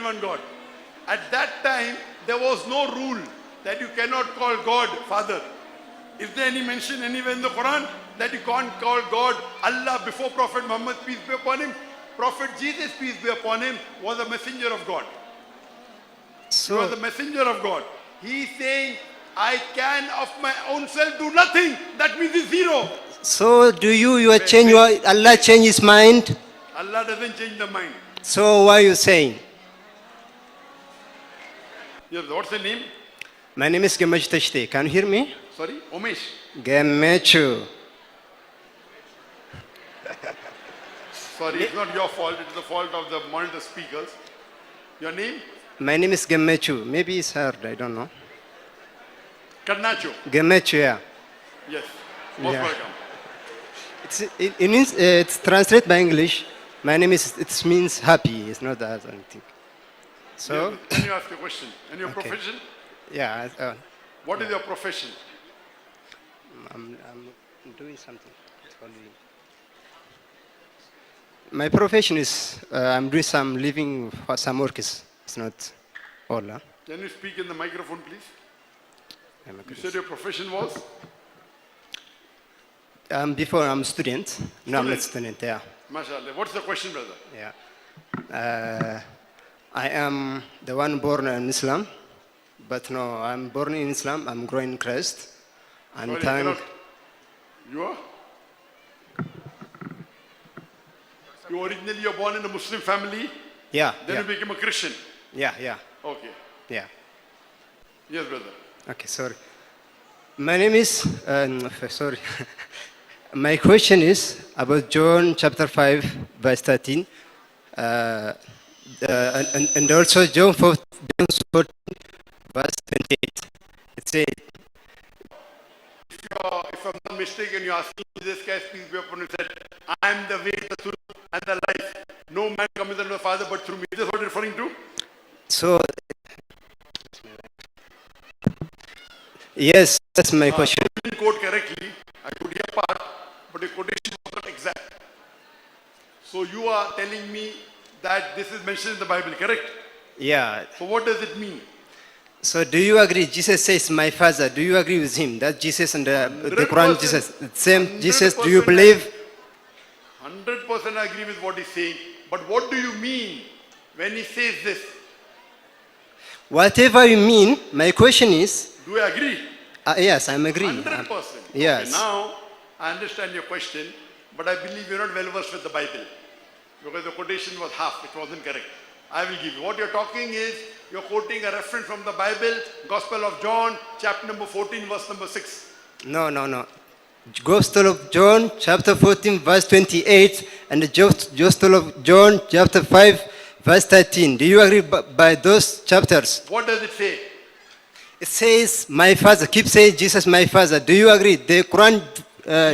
in one God. At that time, there was no rule that you cannot call God Father. Is there any mention anywhere in the Quran that you can't call God Allah before Prophet Muhammad, peace be upon him? Prophet Jesus, peace be upon him, was a messenger of God. He was a messenger of God. He is saying, I can of my own self do nothing. That means it's zero. So do you change Allah change his mind? Allah doesn't change the mind. So why are you saying? Yes, what's the name? My name is Gemach Tashte. Can you hear me? Sorry, Umesh. Gemechu. Sorry, it's not your fault. It's the fault of the monitor speakers. Your name? My name is Gemechu. Maybe it's heard. I don't know. Karnacho. Gemechu, yeah. Yes. Most Yeah. welcome. It's translated by English. My name is, it means happy. It's not that anything. So, Yes, can you ask a question? And your Okay. profession? yeah, What is your profession? I'm doing something. My profession is I'm doing some living for some work. It's not all. Huh? Can you speak in the microphone, please? I'm a You said your profession was? Before I'm a student. No, I'm not student. Yeah, MashaAllah. What's the question, brother? yeah. I am the one born in Islam, but no, I'm born in Islam. I'm growing in Christ, and Sorry, time. cannot. You are? You originally you're born in a Muslim family, Yeah, then yeah, you became a Christian. yeah, yeah, Okay. yeah. Yes, brother. Okay, sorry. My name is, sorry. My question is about John chapter 5, verse 13. And also John 14, verse 28. It says, If I'm not mistaken, you're asking Jesus Christ, peace be upon him, said, I am the way, the truth, and the life. No man cometh unto the Father but through me. Is this what you're referring to? so, yes, that's my question. I didn't quote correctly. I could hear part, but the quotation was not exact. So you are telling me that this is mentioned in the Bible, correct? Yeah. So what does it mean? So do you agree? Jesus says, my Father. Do you agree with him? That Jesus and the Quran, 100%, Jesus. Same Jesus, do you 100% believe? 100% I agree with what he's saying. But what do you mean when he says this? Whatever you mean, my question is, Do I agree? yes, I'm agreeing. 100%. Yes. Okay, now I understand your question, but I believe you're not well versed with the Bible because the quotation was half, it wasn't correct. I will give you. What you're talking is, you're quoting a reference from the Bible, Gospel of John, chapter number 14, verse number 6. No. Gospel of John, chapter 14, verse 28, and the Gospel of John, chapter 5, verse 13. Do you agree by those chapters? What does it say? It says, my Father. Keep saying Jesus, my Father. Do you agree? The Quran,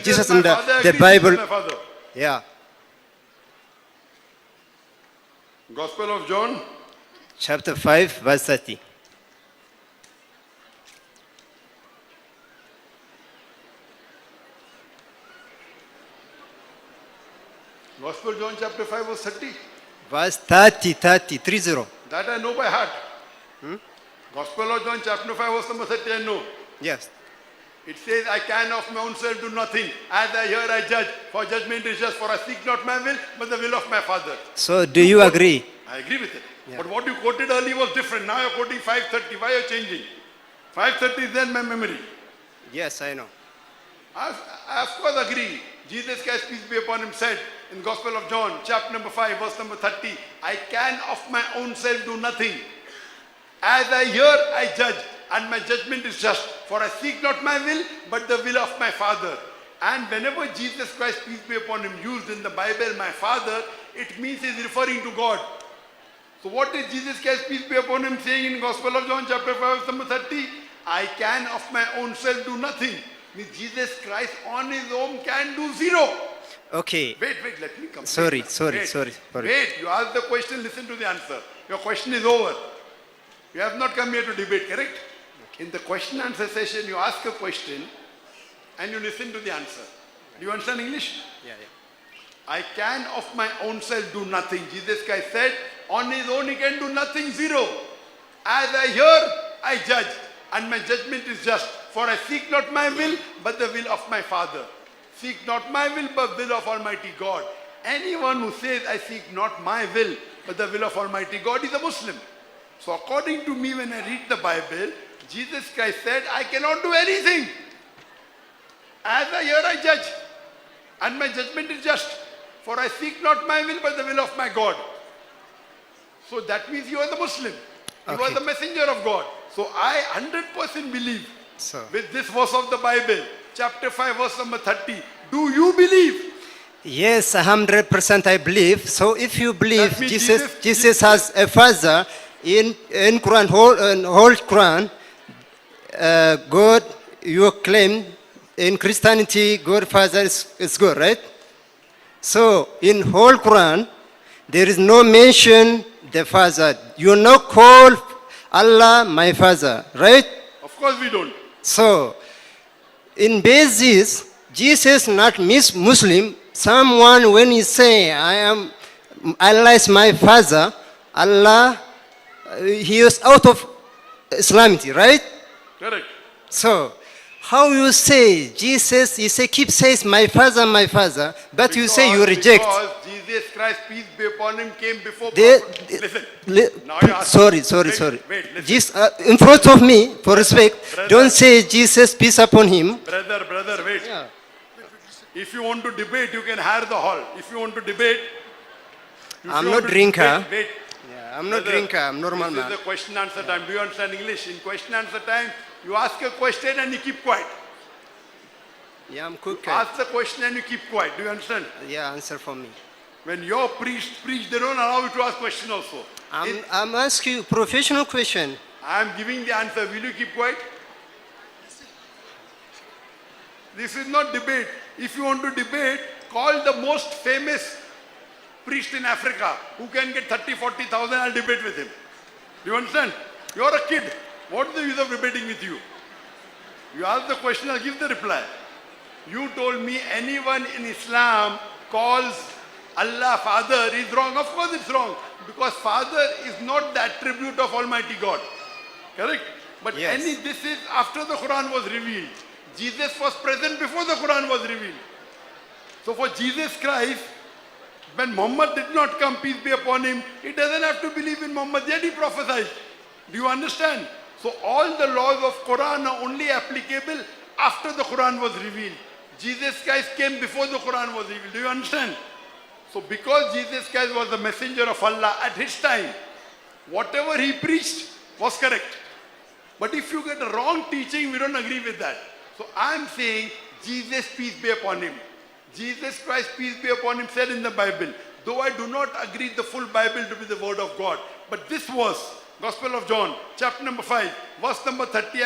Jesus my and father, I the agree, Bible. Jesus is my father. Yeah. Gospel of John, Chapter 5, verse 30. Gospel of John, chapter 5, verse 30. Verse 30. That I know by heart. Gospel of John, chapter 5, verse number 30, I know. Yes. It says, I can of my own self do nothing. As I hear, I judge. For judgment is just, for I seek not my will, but the will of my Father. So do you agree? I agree with it. Yeah. But what you quoted earlier was different. Now you're quoting 5:30. Why are you changing? 5:30 is then my memory. Yes, I know. I of course agree. Jesus Christ, peace be upon him, said in Gospel of John, chapter number 5, verse number 30, I can of my own self do nothing. As I hear, I judge, and my judgment is just. For I seek not my will, but the will of my Father. And whenever Jesus Christ, peace be upon him, used in the Bible, my Father, it means he's referring to God. So what is Jesus Christ, peace be upon him, saying in Gospel of John, chapter 5, verse number 30? I can of my own self do nothing. Means Jesus Christ on his own can do zero. Okay. Wait, let me come. Sorry. Wait, you ask the question, listen to the answer. Your question is over. You have not come here to debate, correct? Okay. In the question answer session, you ask a question and you listen to the answer. Do you understand English? Yeah. I can of my own self do nothing. Jesus Christ said, On his own he can do nothing, zero. As I hear, I judge, and my judgment is just. For I seek not my will, but the will of my Father. Seek not my will, but will of Almighty God. Anyone who says, I seek not my will, but the will of Almighty God is a Muslim. So according to me, when I read the Bible, Jesus Christ said, I cannot do anything. As I hear, I judge, and my judgment is just. For I seek not my will, but the will of my God. So that means you are the Muslim. You are the messenger of God. So I 100% believe with this verse of the Bible, chapter 5, verse number 30. Do you believe? Yes, 100% I believe. So if you believe That means Jesus has a father in Quran, whole Quran, God, you claim in Christianity, God Father is God, right? So in whole Quran, there is no mention the Father. You not call Allah my Father, right? Of course we don't. So in basis, Jesus not Muslim. Someone when he say Allah is my Father, Allah he is out of Islamity, right? Correct. So how you say Jesus? You say keep says my Father, but you say you reject. Because Jesus Christ, peace be upon him, came before. Listen. Now you ask Sorry. Wait, listen. In front of me, for respect, don't say Jesus peace upon him. Brother, wait. Yeah. If you want to debate, you can hire the hall. If you want to debate, I'm not drinker. Wait. Yeah, I'm not drinker. I'm normal This man. is the question answer time. Do you understand English? In question answer time, you ask a question and you keep quiet. Yeah, I'm cook. Ask the question and you keep quiet. Do you understand? Yeah, answer for me. When your priest preach, they don't allow you to ask question also. I'm asking you professional question. I am giving the answer. Will you keep quiet? This is not debate. If you want to debate, call the most famous priest in Africa who can get 30,000-40,000. I'll debate with him. Do you understand? You're a kid. What is the use of debating with you? You ask the question, I'll give the reply. You told me anyone in Islam calls Allah Father is wrong. Of course it's wrong. Because Father is not the attribute of Almighty God. Correct? But Yes. this is after the Quran was revealed. Jesus was present before the Quran was revealed. So for Jesus Christ, when Muhammad did not come, peace be upon him, he doesn't have to believe in Muhammad, yet he prophesied. Do you understand? So all the laws of Quran are only applicable after the Quran was revealed. Jesus Christ came before the Quran was revealed. Do you understand? So because Jesus Christ was the messenger of Allah at his time, whatever he preached was correct. But if you get a wrong teaching, we don't agree with that. So I'm saying Jesus, peace be upon him. Jesus Christ, peace be upon him, said in the Bible, though I do not agree the full Bible to be the word of God, but this was Gospel of John, chapter number 5, verse number 30,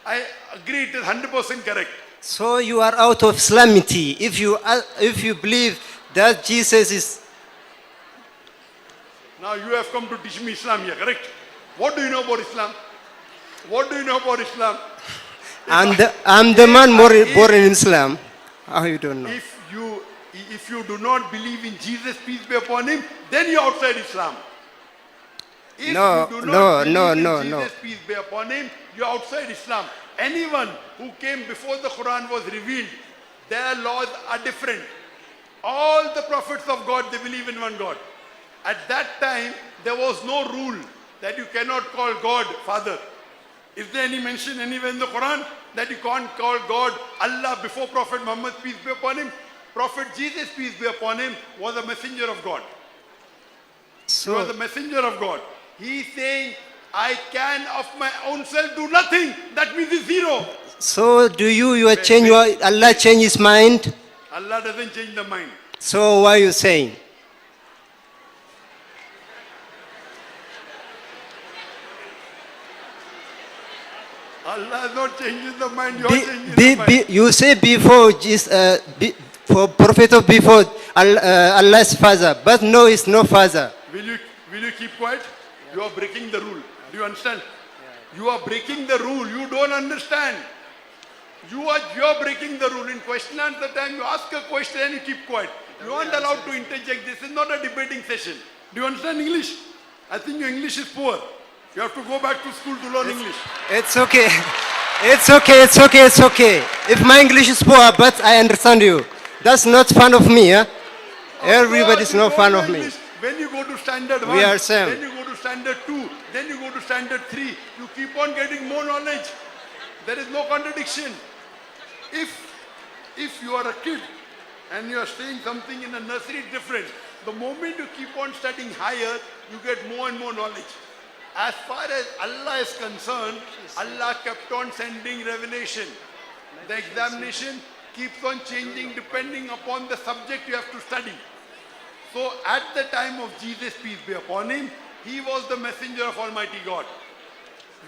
I agree it is 100% correct. So you are out of Islamity if you believe that Jesus is. Now you have come to teach me Islam here, correct? What do you know about Islam? What do you know about Islam? I'm the man born in Islam. How you don't know? If you do not believe in Jesus, peace be upon him, then you're outside Islam. If No, you do not no, believe no, in no. Jesus, peace be upon him, you're outside Islam. Anyone who came before the Quran was revealed, their laws are different. All the prophets of God, they believe in one God. At that time, there was no rule that you cannot call God Father. Is there any mention anywhere in the Quran that you can't call God Allah before Prophet Muhammad, peace be upon him? Prophet Jesus, peace be upon him, was a messenger of God. He was a messenger of God. He is saying, I can of my own self do nothing. That means it's zero. So do Allah change his mind? Allah doesn't change the mind. So why are you saying? Allah is not changing the mind, you're changing the mind. You say before for prophet of before Allah's father, but no, it's no father. Will you keep quiet? You are breaking the rule. Do you understand? You are breaking the rule. You don't understand. You are breaking the rule. In question answer time, you ask a question and you keep quiet. You aren't allowed to interject. This is not a debating session. Do you understand English? I think your English is poor. You have to go back to school to learn English. It's okay. It's okay, it's okay, it's okay. If my English is poor, but I understand you. That's not fun of me, huh? Everybody's Of course, no you fun know of me. English. When you go to standard 1, We are same. then you go to standard 2, then you go to standard 3, you keep on getting more knowledge. There is no contradiction. If you are a kid and you are saying something in a nursery different, the moment you keep on studying higher, you get more and more knowledge. As far as Allah is concerned, Allah kept on sending revelation. The examination keeps on changing depending upon the subject you have to study. So at the time of Jesus, peace be upon him, he was the messenger of Almighty God.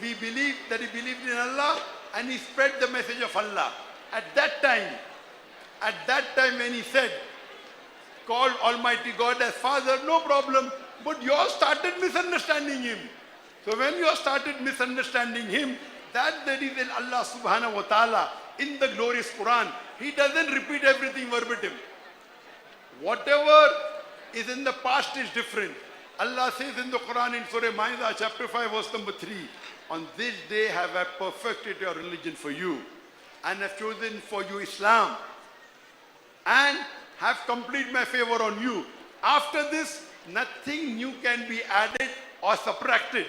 We believe that he believed in Allah and he spread the message of Allah. At that time when he said, called Almighty God as Father, no problem, but you all started misunderstanding him. So when you all started misunderstanding him, that's the reason Allah subhanahu wa ta'ala in the glorious Quran, he doesn't repeat everything verbatim. Whatever is in the past is different. Allah says in the Quran in Surah Ma'idah chapter 5 verse number 3, on this day have I perfected your religion for you and have chosen for you Islam and have complete my favor on you. After this, nothing new can be added or subtracted.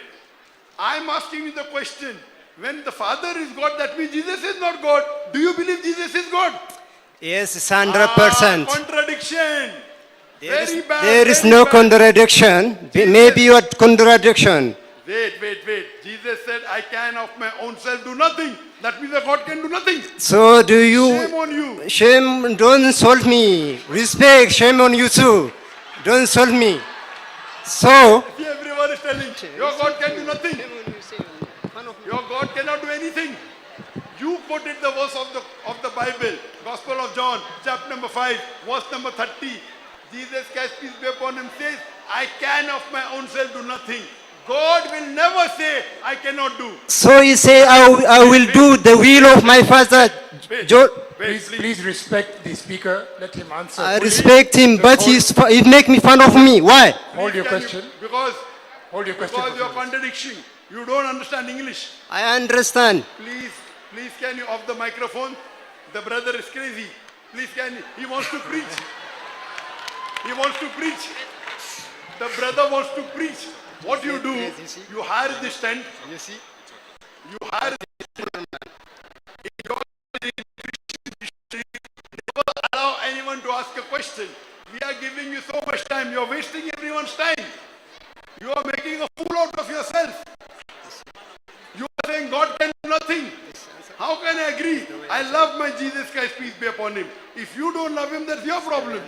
I'm asking you the question, when the Father is God, that means Jesus is not God. Do you believe Jesus is God? Yes, it's 100%. Contradiction. Very bad. There is very no bad. contradiction. Maybe your contradiction. Wait. Jesus said, I can of my own self do nothing. That means that God can do nothing. So do you... Shame on you. Shame, don't insult me. Respect, shame on you too. Don't insult me. So... See, everyone is telling, your God can do nothing. Your God cannot do anything. You quoted the verse of the Bible, Gospel of John, chapter number 5, verse number 30. Jesus Christ, peace be upon him, says, I can of my own self do nothing. God will never say, I cannot do. So you say, I will do the will of my Father. Please respect the speaker. Let him answer. I fully. respect him, Just but he make me fun of me. Why? Hold your Can you- question. Because Hold your question. you're contradicting. You don't understand English. I understand. Please can you off the microphone? The brother is crazy. Please can you, he wants to preach. He wants to preach. The brother wants to preach. What you do, you hire this tent. You hire this tent. Never allow anyone to ask a question. We are giving you so much time. You are wasting everyone's time. You are making a fool out of yourself. You are saying God can do nothing. How can I agree? I love my Jesus Christ, peace be upon him. If you don't love him, that's your problem.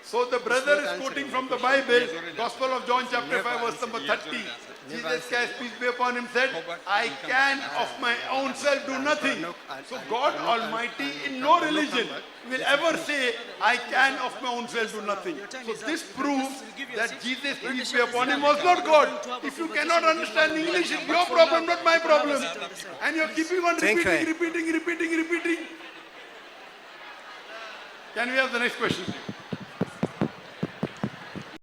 So the brother is quoting from the Bible, Gospel of John chapter 5 verse number 30. Jesus Christ, peace be upon him, said, I can of my own self do nothing. So God Almighty in no religion will ever say, I can of my own self do nothing. So this proves that Jesus, peace be upon him, was not God. If you cannot understand English, it's your problem, not my problem. And you're keeping on repeating. Can we have the next question?